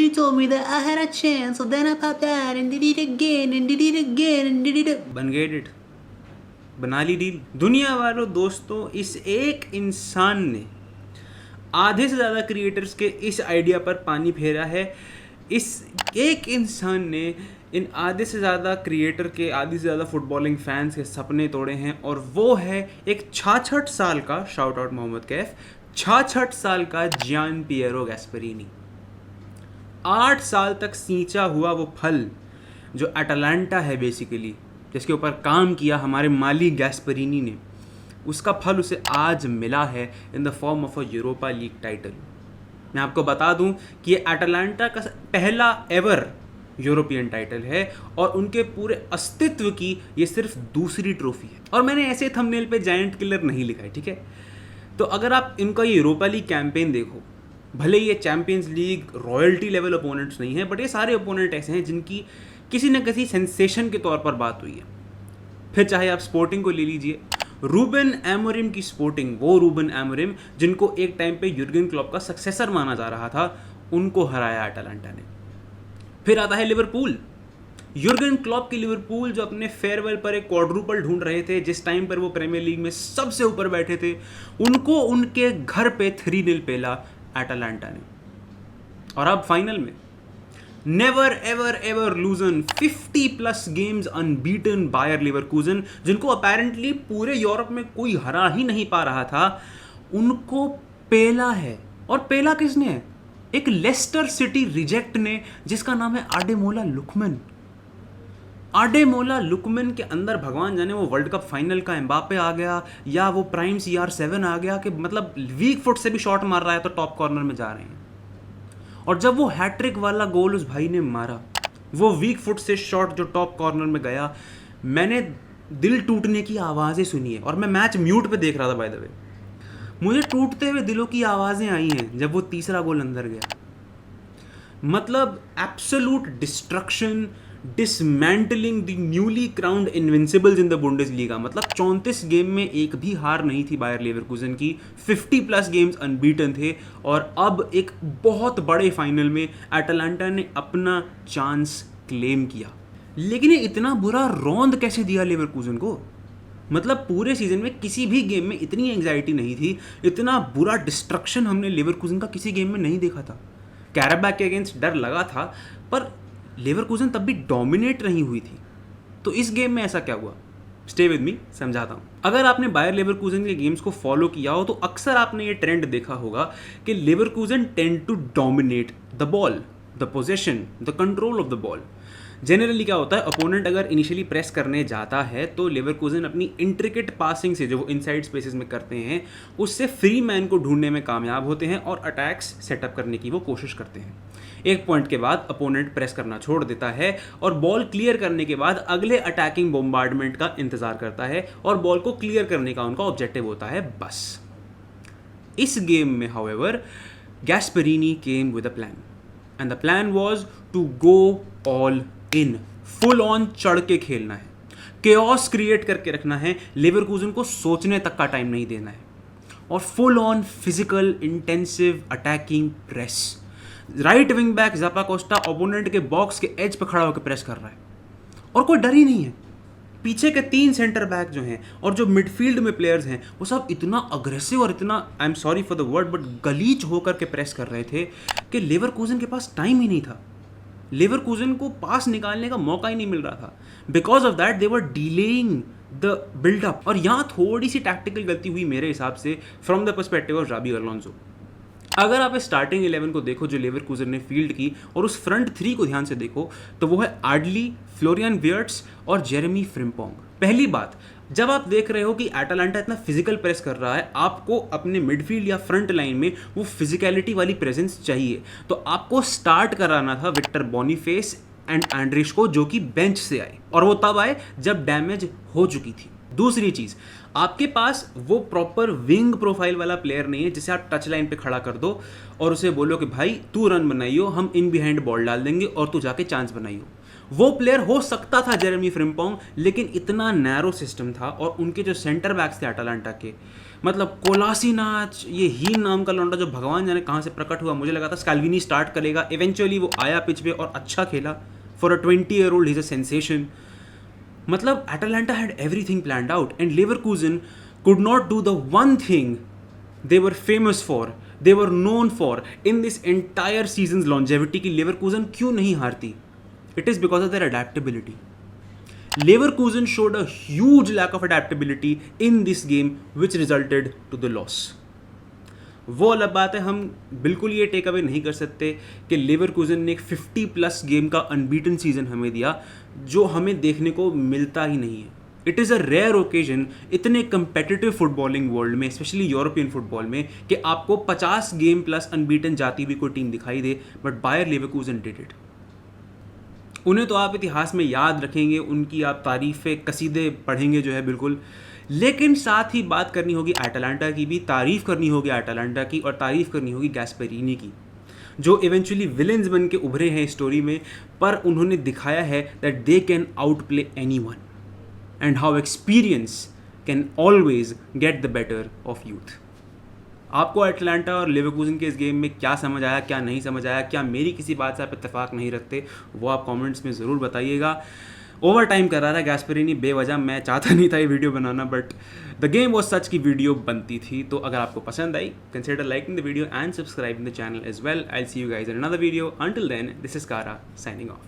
you told me that I had a chance, so then I popped out and did it again and did it again and did it. बन गए डिट, बना ली deal. दुनिया वालों, दोस्तों, इस एक इंसान ने आधे से ज़्यादा क्रिएटर्स के इस आइडिया पर पानी फेरा है। इस एक इंसान ने इन आधे से ज़्यादा क्रिएटर के, आधे से ज़्यादा फुटबॉलिंग फैंस के सपने तोड़े हैं, और वो है एक 66 साल का, शाउट आउट मोहम्मद कैफ, 66 साल का जियान पिएरो गैस्परीनी। 8 साल तक सींचा हुआ वो फल जो अटलांटा है बेसिकली, जिसके ऊपर काम किया हमारे माली गैस्परीनी ने, उसका फल उसे आज मिला है in the form of a Europa league title. मैं आपको बता दूं कि ये अटलांटा का पहला एवर यूरोपियन टाइटल है और उनके पूरे अस्तित्व की ये सिर्फ दूसरी ट्रॉफी है। और मैंने ऐसे थंबनेल पे जायंट किलर नहीं लिखा है, ठीक है? तो अगर आप इनका ये यूरोपा लीग कैंपेन देखो, भले ये champions league royalty level opponents नहीं है, बट ये सारे ओपोनेंट ऐसे हैं जिनकी किसी न किसी सेंसेशन के तौर पर बात हुई है। फिर चाहे आप स्पोर्टिंग को ले लीजिए, रूबन एमोरिम की स्पोर्टिंग, वो रूबन एमोरिम जिनको एक टाइम पे यूर्गन क्लॉप का सक्सेसर माना जा रहा था, उनको हराया अटलांटा ने। फिर आता है लिवरपूल, यूर्गन क्लॉप की लिवरपूल जो अपने फेयरवेल पर एक क्वाड्रुपल ढूंढ रहे थे, जिस टाइम पर वो प्रीमियर लीग में सबसे ऊपर बैठे थे, उनको उनके घर पे 3-0 पेला अटलांटा ने। और अब फाइनल में never ever ever losing 50+ games unbeaten Bayer Leverkusen, जिनको अपेरेंटली पूरे यूरोप में कोई हरा ही नहीं पा रहा था, उनको पेला है। और पेला किसने है? एक लेस्टर सिटी रिजेक्ट ने, जिसका नाम है आडेमोला लुकमन। आडेमोला लुकमन के अंदर भगवान जाने वो वर्ल्ड कप फाइनल का एम्बापे आ गया या वो प्राइम CR7 आ गया कि मतलब वीक फुट से भी शॉट मार रहा है तो टॉप कॉर्नर में जा रहे हैं। और जब वो हैट्रिक वाला गोल उस भाई ने मारा, वो वीक फुट से शॉट जो टॉप कॉर्नर में गया, मैंने दिल टूटने की आवाज़ें सुनी है। और मैं मैच म्यूट पे देख रहा था बाय द वे। मुझे टूटते हुए दिलों की आवाज़ें आई हैं जब वो तीसरा गोल अंदर गया। मतलब absolute destruction, dismantling the newly crowned Invincibles in the Bundesliga. मतलब 34 गेम में एक भी हार नहीं थी बायर लेवरकुसन की, 50+ गेम्स अनबीटन थे, और अब एक बहुत बड़े फाइनल में अटलांटा ने अपना चांस क्लेम किया। लेकिन ये इतना बुरा रौंद कैसे दिया लेवरकुसन को? मतलब पूरे सीजन में किसी भी गेम में इतनी एंग्जाइटी नहीं थी, इतना बुरा डिस्ट्रक्शन हमने लेवरकुसन का किसी गेम में नहीं देखा था। कैराबैक के अगेंस्ट डर लगा था, पर लेवरकुसन तब भी डोमिनेट नहीं हुई थी। तो इस गेम में ऐसा क्या हुआ? स्टे विद मी, समझाता हूँ। अगर आपने बायर लेवरकुसन के गेम्स को फॉलो किया हो तो अक्सर आपने ये ट्रेंड देखा होगा कि Leverkusen tend to dominate the ball, the possession, the control of the ball. Generally क्या होता है, अपोनेंट अगर इनिशियली प्रेस करने जाता है तो लेवरकुसन अपनी इंट्रिकेट पासिंग से, जो वो इनसाइड स्पेसेस में करते हैं, उससे फ्री मैन को ढूंढने में कामयाब होते हैं और अटैक्स सेटअप करने की वो कोशिश करते हैं। एक पॉइंट के बाद अपोनेंट प्रेस करना छोड़ देता है और बॉल क्लियर करने के बाद अगले अटैकिंग बोम्बार्डमेंट का इंतजार करता है, और बॉल को क्लियर करने का उनका ऑब्जेक्टिव होता है बस। इस गेम में however Gasperini came with a plan, and the plan was to go all in, full on चढ़ के खेलना है, केओस क्रिएट करके रखना है, लेवरकुसन को सोचने तक का टाइम नहीं देना है, और full on physical intensive attacking press. Right wing back Zappacosta opponent के बॉक्स के एज पर खड़ा होकर प्रेस कर रहा है और कोई डर ही नहीं है। पीछे के 3 सेंटर बैक जो हैं और जो मिडफील्ड में प्लेयर्स हैं, वो सब इतना अग्रेसिव और इतना, I am sorry for the word, but गलीच होकर के प्रेस कर रहे थे कि लेवरकुसन के पास टाइम ही नहीं था। लेवरकुसन को पास निकालने का मौका ही नहीं मिल रहा था। Because of that they were delaying the buildup. और यहाँ थोड़ी सी टैक्टिकल गलती हुई मेरे हिसाब से from the perspective of Xabi Alonso. अगर आप स्टार्टिंग 11 को देखो जो लेवरकुसन ने फील्ड की, और उस फ्रंट 3 को ध्यान से देखो, तो वो है आडली, फ्लोरियन वियर्ट्स और जेरेमी फ्रिम्पोंग। पहली बात, जब आप देख रहे हो कि अटलांटा इतना फिजिकल प्रेस कर रहा है, आपको अपने मिडफील्ड या फ्रंट लाइन में वो फिजिकलिटी वाली प्रेजेंस चाहिए, तो आपको स्टार्ट कराना था विक्टर बोनीफेस एंड एंड्रिश को, जो कि बेंच से आए, और वो तब आए जब डैमेज हो चुकी थी। दूसरी चीज़, आपके पास वो प्रॉपर विंग प्रोफाइल वाला प्लेयर नहीं है जिसे आप टच लाइन पे खड़ा कर दो और उसे बोलो कि भाई तू रन बनाइयो, हम इन बिहाइंड बॉल डाल देंगे और तू जाके चांस बनाइयो। वो प्लेयर हो सकता था जेरेमी फ्रिम्पोंग, लेकिन इतना नैरो सिस्टम था और उनके जो सेंटर बैक्स थे अटालांटा के, मतलब कोलासिनाच, ये हीन नाम का लौंडा जो भगवान जाने कहाँ से प्रकट हुआ, मुझे लगा था स्कैल्विनी स्टार्ट करेगा, इवेंचुअली वो आया पिच पे और अच्छा खेला। For a 20-year-old he is a sensation. मतलब Atalanta had everything planned out and Leverkusen could not do the one thing they were famous for, they were known for in this entire season's longevity कि लेवरकूजन क्यों नहीं हारती? It is because of their adaptability. Leverkusen showed a huge lack of adaptability in this game which resulted to the loss. वो अलग बात है, हम बिल्कुल ये टेक अवे नहीं कर सकते कि लेवरकूजन ने एक 50+ गेम का अनबीटन सीजन हमें दिया जो हमें देखने को मिलता ही नहीं है। It is a rare occasion इतने कंपेटिटिव फुटबॉलिंग वर्ल्ड में, स्पेशली यूरोपियन फुटबॉल में, कि आपको 50 गेम प्लस अनबीटन जाती हुई कोई टीम दिखाई दे, बट बायर लेवरकूजन डिड इट। उन्हें तो आप इतिहास में याद रखेंगे, उनकी आप तारीफ़ें कसीदे पढ़ेंगे जो है बिल्कुल, लेकिन साथ ही बात करनी होगी अटालांटा की भी, तारीफ़ करनी होगी अटालांटा की, और तारीफ़ करनी होगी गैस्पेरिनी की, जो इवेंचुअली विलेंस बन के उभरे हैं स्टोरी में, पर उन्होंने दिखाया है that they can out play any one and how experience can always get the better of youth. आपको अटलांटा और लेवरकूजन के इस गेम में क्या समझ आया, क्या नहीं समझ आया, क्या मेरी किसी बात से आप इत्तेफाक नहीं रखते, वो आप कमेंट्स में ज़रूर बताइएगा। ओवर टाइम करा रहा है गैस्पेरिनी बेवजह, मैं चाहता नहीं था ये वीडियो बनाना, but the game was such की वीडियो बनती थी। तो अगर आपको पसंद आई, consider liking the video and subscribing the channel as well. I will see you guys in another video. Until then, this is Kara signing of.